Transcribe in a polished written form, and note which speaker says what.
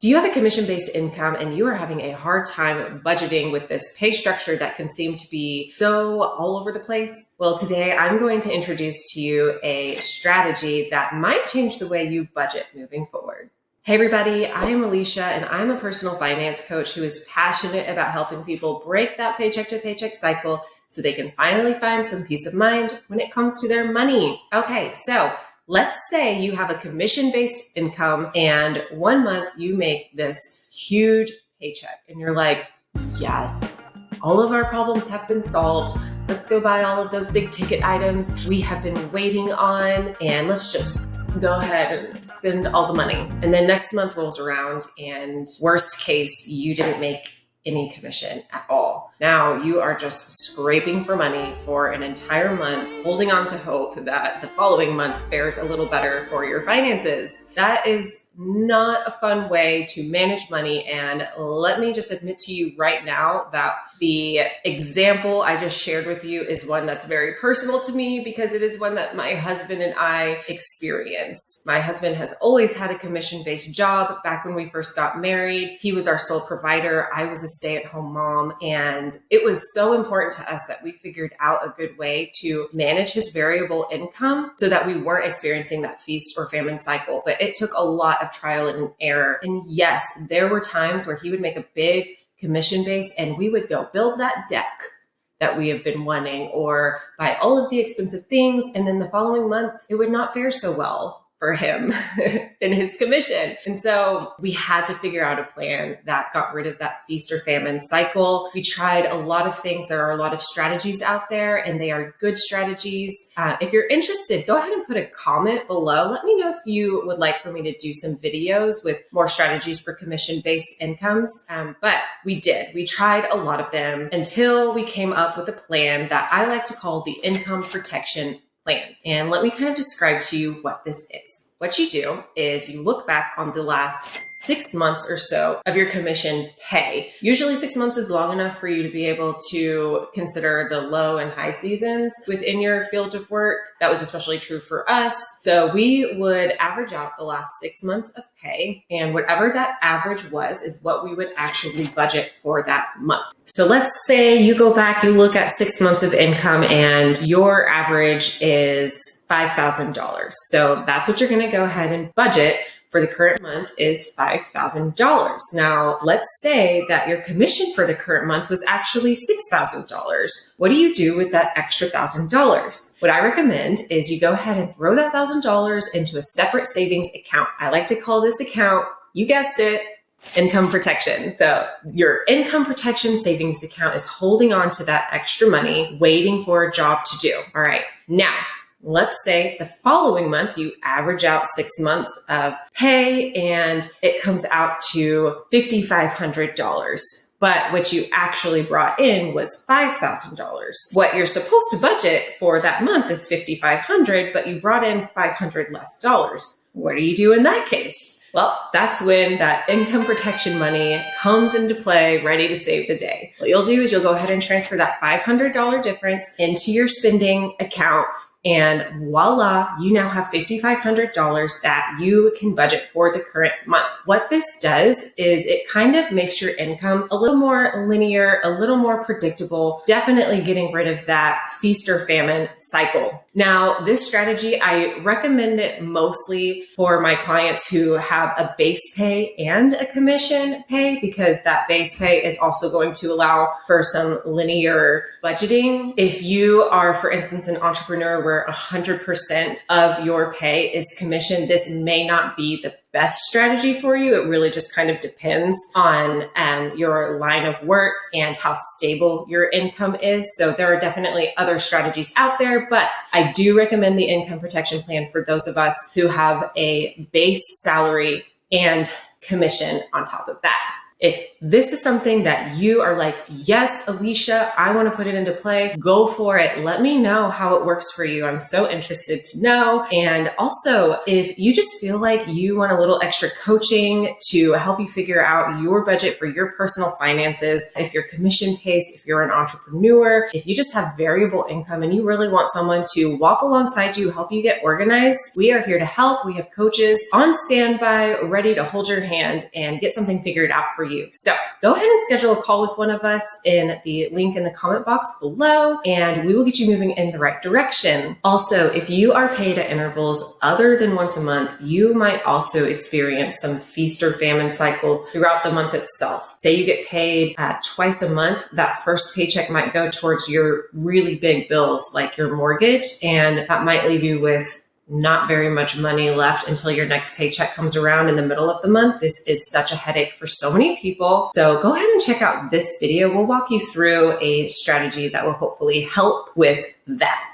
Speaker 1: Do you have a commission-based income and you are having a hard time budgeting with this pay structure that can seem to be so all over the place? Well, today I'm going to introduce to you a strategy that might change the way you budget moving forward. Hey everybody, I'm Alicia and I'm a personal finance coach who is passionate about helping people break that paycheck to paycheck cycle so they can finally find some peace of mind when it comes to their money. Okay, so let's say you have a commission-based income and 1 month you make this huge paycheck and you're like, yes, all of our problems have been solved. Let's go buy all of those big ticket items we have been waiting on and let's just go ahead and spend all the money. And then next month rolls around and worst case, you didn't make any commission at all. Now you are just scraping for money for an entire month, holding on to hope that the following month fares a little better for your finances. That is not a fun way to manage money. And let me just admit to you right now that the example I just shared with you is one that's very personal to me because it is one that my husband and I experienced. My husband has always had a commission-based job. Back when we first got married, he was our sole provider. I was a stay-at-home mom. And it was so important to us that we figured out a good way to manage his variable income so that we weren't experiencing that feast or famine cycle. But it took a lot of trial and error. And yes, there were times where he would make a big commission base and we would go build that deck that we have been wanting or buy all of the expensive things. And then the following month, it would not fare so well for him in his commission. And so we had to figure out a plan that got rid of that feast or famine cycle. We tried a lot of things. There are a lot of strategies out there and they are good strategies. If you're interested, go ahead and put a comment below. Let me know if you would like for me to do some videos with more strategies for commission-based incomes. But we did. We tried a lot of them until we came up with a plan that I like to call the income protection plan. And let me kind of describe to you what this is. What you do is you look back on the last 6 months or so of your commission pay. Usually 6 months is long enough for you to be able to consider the low and high seasons within your field of work. That was especially true for us. So we would average out the last 6 months of pay, and whatever that average was is what we would actually budget for that month. So let's say you go back, you look at 6 months of income and your average is $5,000. So that's what you're going to go ahead and budget for the current month is $5,000. Now, let's say that your commission for the current month was actually $6,000. What do you do with that extra $1,000? What I recommend is you go ahead and throw that $1,000 into a separate savings account. I like to call this account, you guessed it, income protection. So your income protection savings account is holding on to that extra money, waiting for a job to do. All right. Now, let's say the following month, you average out 6 months of pay and it comes out to $5,500. But what you actually brought in was $5,000. What you're supposed to budget for that month is $5,500, but you brought in $500 less dollars. What do you do in that case? Well, that's when that income protection money comes into play, ready to save the day. What you'll do is you'll go ahead and transfer that $500 difference into your spending account. And voila, you now have $5,500 that you can budget for the current month. What this does is it kind of makes your income a little more linear, a little more predictable, definitely getting rid of that feast or famine cycle. Now, this strategy, I recommend it mostly for my clients who have a base pay and a commission pay because that base pay is also going to allow for some linear budgeting. If you are, for instance, an entrepreneur where 100% of your pay is commission, this may not be the best strategy for you. It really just kind of depends on your line of work and how stable your income is. So there are definitely other strategies out there, but I do recommend the income protection plan for those of us who have a base salary and commission on top of that. If this is something that you are like, yes, Alicia, I want to put it into play, go for it. Let me know how it works for you. I'm so interested to know. And also, if you just feel like you want a little extra coaching to help you figure out your budget for your personal finances, if you're commission-based, if you're an entrepreneur, if you just have variable income and you really want someone to walk alongside you, help you get organized, we are here to help. We have coaches on standby, ready to hold your hand and get something figured out for you. So go ahead and schedule a call with one of us in the link in the comment box below, and we will get you moving in the right direction. Also, if you are paid at intervals other than once a month, you might also experience some feast or famine cycles throughout the month itself. Say you get paid twice a month, that first paycheck might go towards your really big bills like your mortgage, and that might leave you with not very much money left until your next paycheck comes around in the middle of the month. This is such a headache for so many people. So go ahead and check out this video. We'll walk you through a strategy that will hopefully help with that.